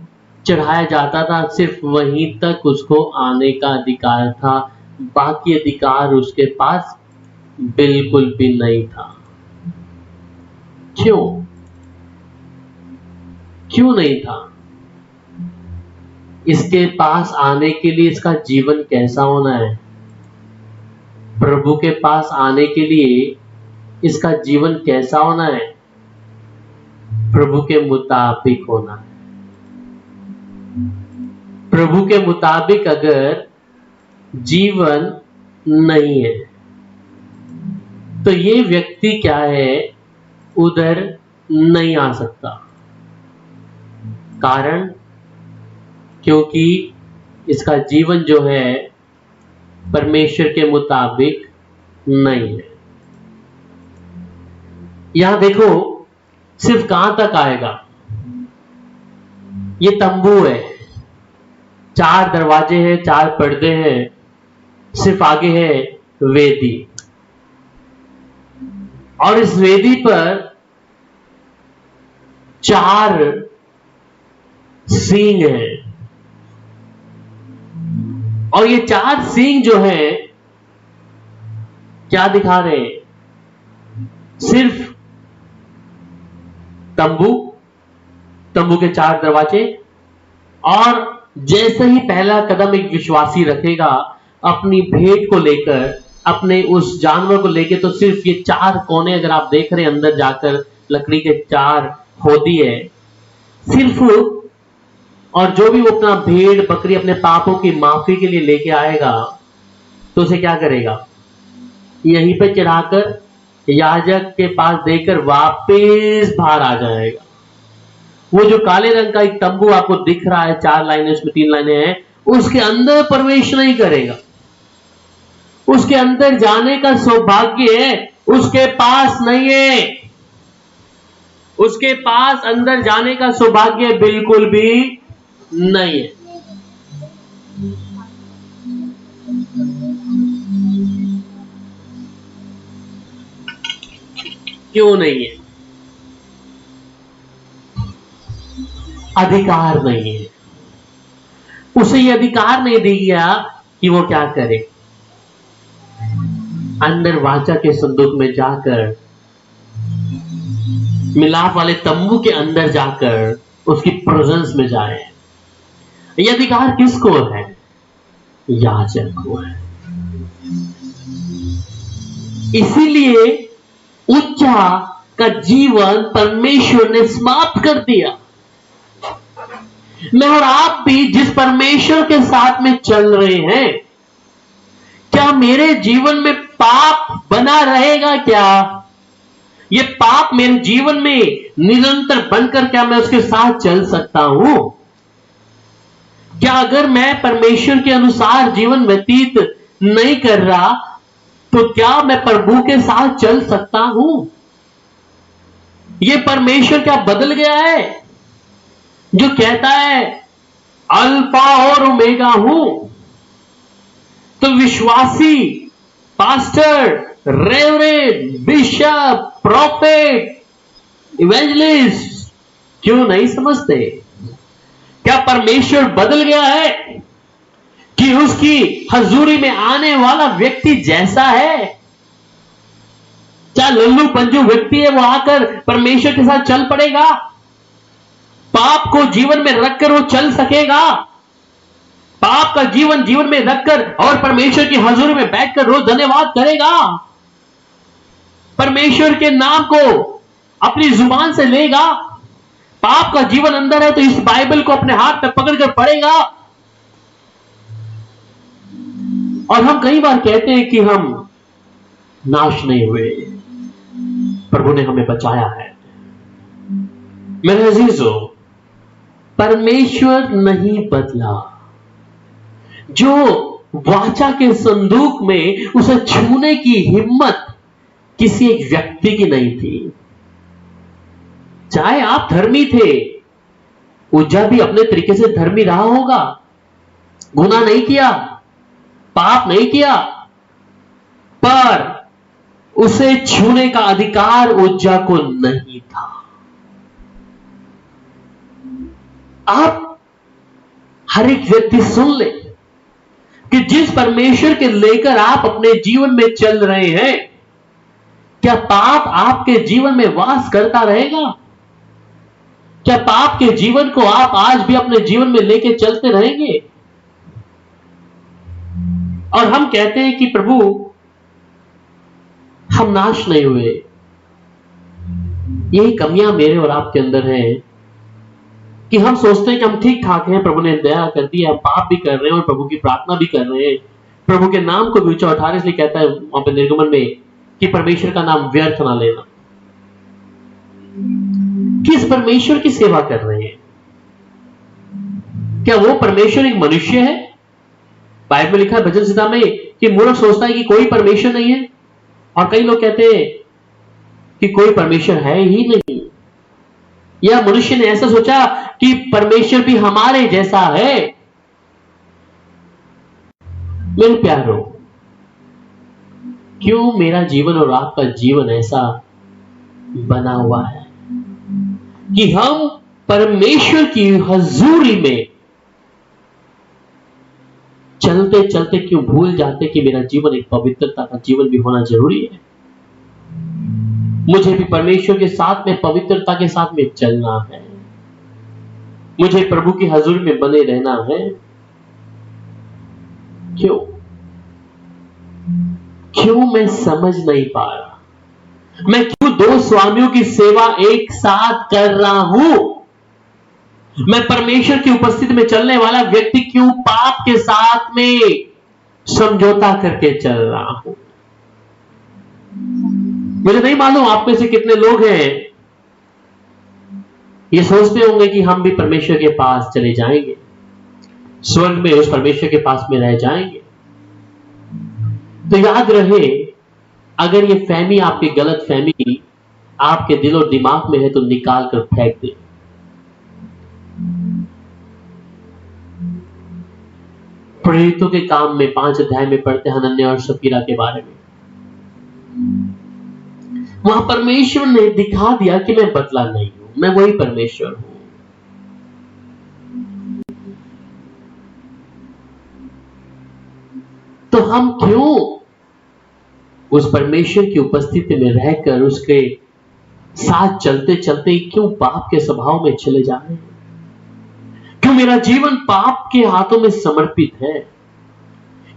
चढ़ाया जाता था, सिर्फ वहीं तक उसको आने का अधिकार था। बाकी अधिकार उसके पास बिल्कुल भी नहीं था। क्यों? क्यों नहीं था? इसके पास आने के लिए इसका जीवन कैसा होना है? प्रभु के पास आने के लिए इसका जीवन कैसा होना है? प्रभु के मुताबिक होना है। प्रभु के मुताबिक अगर जीवन नहीं है तो ये व्यक्ति क्या है? उधर नहीं आ सकता। कारण, क्योंकि इसका जीवन जो है परमेश्वर के मुताबिक नहीं है। यहां देखो, सिर्फ कहां तक आएगा? ये तंबू है, 4 दरवाजे हैं, 4 पर्दे हैं, सिर्फ आगे है वेदी। और इस वेदी पर 4 सींग हैं। और ये 4 सींग जो हैं क्या दिखा रहे हैं? सिर्फ तंबू के 4 दरवाजे। और जैसे ही पहला कदम एक विश्वासी रखेगा अपनी भेंट को लेकर, अपने उस जानवर को लेकर, तो सिर्फ ये 4 कोने अगर आप देख रहे हैं अंदर जाकर, लकड़ी के 4 होदी है सिर्फ। और जो भी वो अपना भेड़ बकरी अपने पापों की माफी के लिए लेके आएगा तो उसे क्या करेगा? यहीं पे चढ़ाकर याजक के पास देकर वापस बाहर आ जाएगा। वो जो काले रंग का एक तंबू आपको दिख रहा है, 4 लाइनें, उसमें 3 लाइनें हैं, उसके अंदर प्रवेश नहीं करेगा। उसके अंदर जाने का सौभाग्य उसके पास नहीं है। उसके पास अंदर जाने का सौभाग्य बिल्कुल भी नहीं है। क्यों नहीं है? अधिकार नहीं है। उसे ये अधिकार नहीं दिया कि वो क्या करे? अंदर वाचा के संदूक में जाकर, मिलाप वाले तंबू के अंदर जाकर उसकी प्रेजेंस में जाए। ये अधिकार किसको है? याजक को है। इसीलिए उच्चा का जीवन परमेश्वर ने समाप्त कर दिया। मैं और आप भी जिस परमेश्वर के साथ में चल रहे हैं, क्या मेरे जीवन में पाप बना रहेगा? क्या ये पाप मेरे जीवन में निरंतर बनकर क्या मैं उसके साथ चल सकता हूं? क्या अगर मैं परमेश्वर के अनुसार जीवन व्यतीत नहीं कर रहा तो क्या मैं प्रभु के साथ चल सकता हूं? ये परमेश्वर क्या बदल गया है जो कहता है अल्फा और ओमेगा हूं? तो विश्वासी, pastor, reverend, bishop, prophet, evangelist क्यों नहीं समझते? क्या परमेश्वर बदल गया है कि उसकी हजूरी में आने वाला व्यक्ति जैसा है? क्या लल्लू पंजू व्यक्ति है वो आकर परमेश्वर के साथ चल पड़ेगा? पाप को जीवन में रखकर वो चल सकेगा? पाप का जीवन में रखकर और परमेश्वर की हजूरी में बैठकर रोज धन्यवाद करेगा? परमेश्वर के नाम को अपनी जुबान से लेगा? पाप आपका जीवन अंदर है तो इस बाइबल को अपने हाथ में पकड़कर पढ़ेगा। और हम कई बार कहते हैं कि हम नाश नहीं हुए, प्रभु ने हमें बचाया है। मेरे अजीजों, परमेश्वर नहीं बदला। जो वाचा के संदूक में उसे छूने की हिम्मत किसी एक व्यक्ति की नहीं थी। चाहे आप धर्मी थे, उज्जा भी अपने तरीके से धर्मी रहा होगा, गुनाह नहीं किया, पाप नहीं किया, पर उसे छूने का अधिकार उज्जा को नहीं था। आप हर एक व्यक्ति सुन ले कि जिस परमेश्वर के लेकर आप अपने जीवन में चल रहे हैं, क्या पाप आपके जीवन में वास करता रहेगा? क्या पाप के जीवन को आप आज भी अपने जीवन में लेके चलते रहेंगे? और हम कहते हैं कि प्रभु हम नाश नहीं हुए। यही कमियां मेरे और आपके अंदर हैं कि हम सोचते हैं कि हम ठीक ठाक हैं, प्रभु ने दया कर दी, हम पाप भी कर रहे हैं और प्रभु की प्रार्थना भी कर रहे हैं, प्रभु के नाम को भी ऊंचा उठा रहे, इसलिए कहता है वहां पर निर्गमन में कि परमेश्वर का नाम व्यर्थ ना लेना। किस परमेश्वर की सेवा कर रहे हैं? क्या वो परमेश्वर एक मनुष्य है? बाइबल में लिखा है भजन संहिता में कि मूर्ख सोचता है कि कोई परमेश्वर नहीं है, और कई लोग कहते हैं कि कोई परमेश्वर है ही नहीं। या मनुष्य ने ऐसा सोचा कि परमेश्वर भी हमारे जैसा है। मेरे प्यारों, क्यों मेरा जीवन और आपका जीवन ऐसा बना हुआ है कि हम परमेश्वर की हजूरी में चलते चलते क्यों भूल जाते कि मेरा जीवन एक पवित्रता का जीवन भी होना जरूरी है। मुझे भी परमेश्वर के साथ में पवित्रता के साथ में चलना है, मुझे प्रभु की हजूरी में बने रहना है। क्यों मैं समझ नहीं पा रहा? मैं क्यों दो स्वामियों की सेवा एक साथ कर रहा हूं? मैं परमेश्वर की उपस्थिति में चलने वाला व्यक्ति क्यों पाप के साथ में समझौता करके चल रहा हूं? मुझे नहीं मालूम आप में से कितने लोग हैं ये सोचते होंगे कि हम भी परमेश्वर के पास चले जाएंगे, स्वर्ग में उस परमेश्वर के पास में रह जाएंगे। तो याद रहे, अगर ये फहमी आपकी गलत फहमी आपके दिल और दिमाग में है तो निकाल कर फेंक दे। प्रेरितों के काम में 5 अध्याय में पढ़ते हनन्याह और सफीरा के बारे में। वहां परमेश्वर ने दिखा दिया कि मैं बदला नहीं हूं, मैं वही परमेश्वर हूं। तो हम क्यों उस परमेश्वर की उपस्थिति में रहकर उसके साथ चलते चलते क्यों पाप के स्वभाव में चले जा रहे हैं? क्यों मेरा जीवन पाप के हाथों में समर्पित है?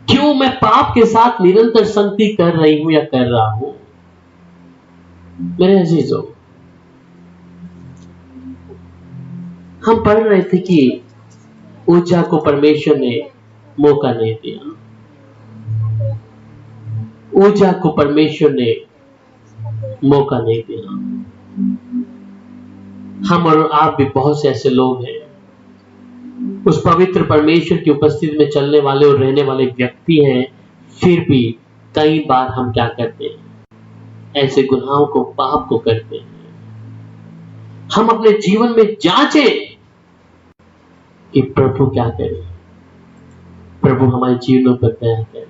क्यों मैं पाप के साथ निरंतर संगति कर रही हूं या कर रहा हूं? मेरे अजीजों, हम पढ़ रहे थे कि उज्जा को परमेश्वर ने मौका नहीं दिया। उज्जा को परमेश्वर ने मौका नहीं दिया। हम और आप भी बहुत से ऐसे लोग हैं, उस पवित्र परमेश्वर की उपस्थिति में चलने वाले और रहने वाले व्यक्ति हैं, फिर भी कई बार हम क्या करते हैं? ऐसे गुनाहों को, पाप को करते हैं। हम अपने जीवन में जांचें कि प्रभु क्या करे, प्रभु हमारे जीवनों पर दया करे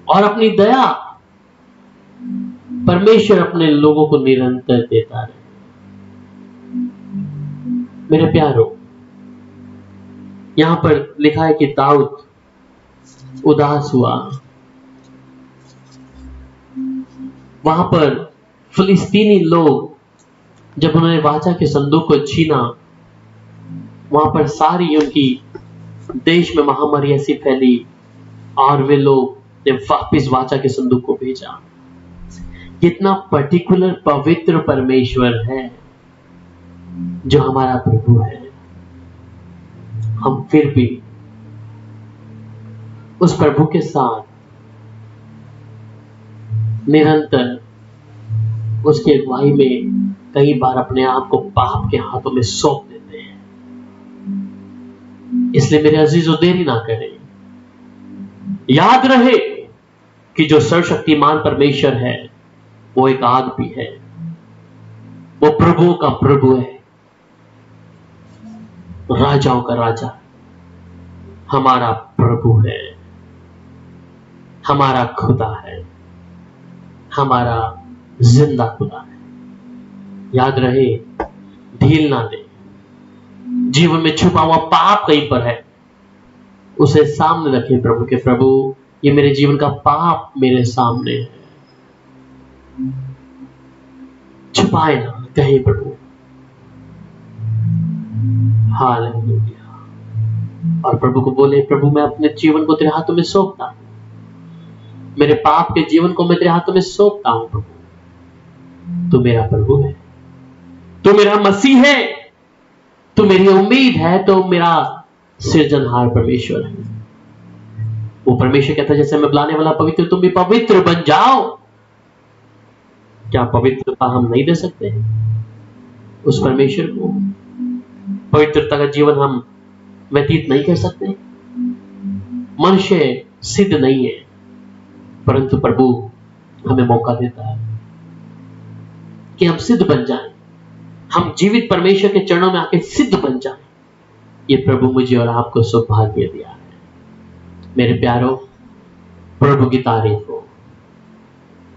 और अपनी दया परमेश्वर अपने लोगों को निरंतर देता रहे। मेरे प्यारों, यहां पर लिखा है कि दाऊद उदास हुआ। वहां पर फिलिस्तीनी लोग जब उन्होंने वाचा के संदूक को छीना, वहां पर सारी उनकी देश में महामारी ऐसी फैली और वे लोग ने वापिस वाचा के संदूक को भेजा। कितना पर्टिकुलर पवित्र परमेश्वर है। जो हमारा प्रभु है, हम फिर भी उस प्रभु के साथ निरंतर उसकी अगुवाई में कई बार अपने आप को पाप के हाथों में सौंप देते हैं। इसलिए मेरे अजीजों, देरी ना करें। याद रहे कि जो सर्वशक्तिमान परमेश्वर है वो एक आग भी है, वो प्रभुओं का प्रभु है, राजाओं का राजा, हमारा प्रभु है, हमारा खुदा है, हमारा जिंदा खुदा है। याद रहे, ढील ना दे। जीवन में छुपा हुआ पाप कहीं पर है, उसे सामने रखें प्रभु के। प्रभु, ये मेरे जीवन का पाप मेरे सामने है, छुपाए ना, कहे प्रभु। हालेलुया। और प्रभु को बोले, प्रभु मैं अपने जीवन को तेरे हाथों में सौंपता हूं, मेरे पाप के जीवन को मैं तेरे हाथों में सौंपता हूं। प्रभु तू मेरा प्रभु है, तू मेरा मसीह है, तू मेरी उम्मीद है, तो मेरा सृजनहार परमेश्वर है। वो परमेश्वर कहता है, जैसे मैं बुलाने वाला पवित्र, तुम भी पवित्र बन जाओ। क्या पवित्रता हम नहीं दे सकते उस परमेश्वर को? पवित्रता का जीवन हम व्यतीत नहीं कर सकते? मनुष्य सिद्ध नहीं है, परंतु प्रभु हमें मौका देता है कि हम सिद्ध बन जाएं, हम जीवित परमेश्वर के चरणों में आके सिद्ध बन जाएं। ये प्रभु मुझे और आपको सौभाग्य दिया है। मेरे प्यारों, प्रभु की तारीफ हो,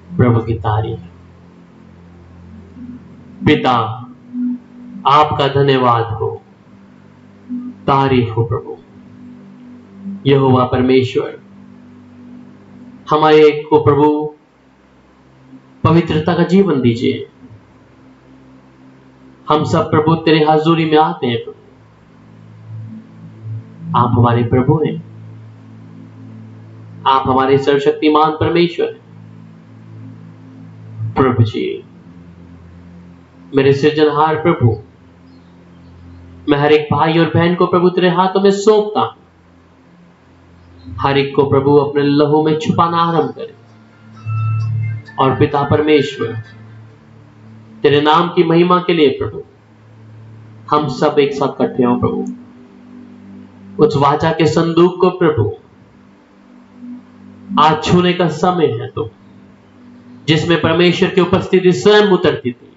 प्रभु की तारीफ। पिता, आपका धन्यवाद हो, तारीफ हो प्रभु। यहोवा परमेश्वर, हमारे को प्रभु पवित्रता का जीवन दीजिए। हम सब प्रभु तेरे हाजुरी में आते हैं प्रभु। आप हमारे प्रभु हैं, आप हमारे सर्वशक्तिमान परमेश्वर हैं। प्रभु जी, मेरे सृजनहार प्रभु, मैं हर एक भाई और बहन को प्रभु तेरे हाथों में सौंपता हूं। हर एक को प्रभु अपने लहू में छुपाना आरंभ करे। और पिता परमेश्वर, तेरे नाम की महिमा के लिए प्रभु हम सब एक साथ इकट्ठे हों प्रभु। उस वाचा के संदूक को प्रभु आज छूने का समय है तो, जिसमें परमेश्वर की उपस्थिति स्वयं उतरती थी।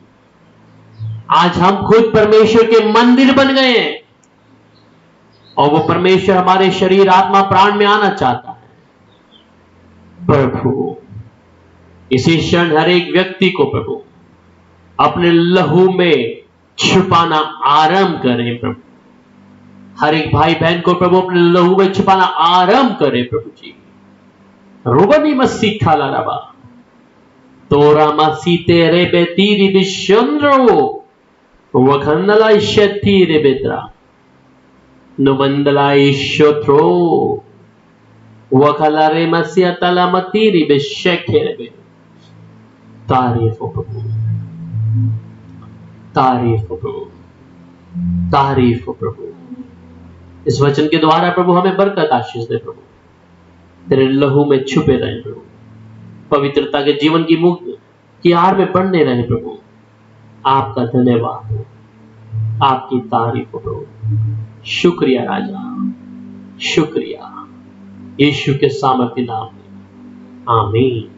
आज हम खुद परमेश्वर के मंदिर बन गए हैं और वो परमेश्वर हमारे शरीर, आत्मा, प्राण में आना चाहता है। प्रभु इसी क्षण हर एक व्यक्ति को प्रभु अपने लहू में छुपाना आरंभ करें प्रभु। हर एक भाई बहन को प्रभु अपने लहू में छुपाना आरंभ करें प्रभु जी। रुबनी मसी खाला रबा तोरा मसी तेरे बेतीरी विश्वंद्रो वखंदला इश्यती रे बेत्रा नुबंदला इश्योत्रो वखला रे मसी तला मतीरी विश्वखे रे। तारीफ हो प्रभु, तारीफ हो प्रभु, तारीफ हो प्रभु। इस वचन के द्वारा प्रभु हमें बरकत आशीष दे प्रभु। तेरे लहू में छुपे रहे प्रभु, पवित्रता के जीवन की मुक्त की आड़ में बढ़ने रहे प्रभु। आपका धन्यवाद हो, आपकी तारीफ हो प्रभु। शुक्रिया राजा, शुक्रिया। यीशु के सामर्थ्य नाम में आमीन।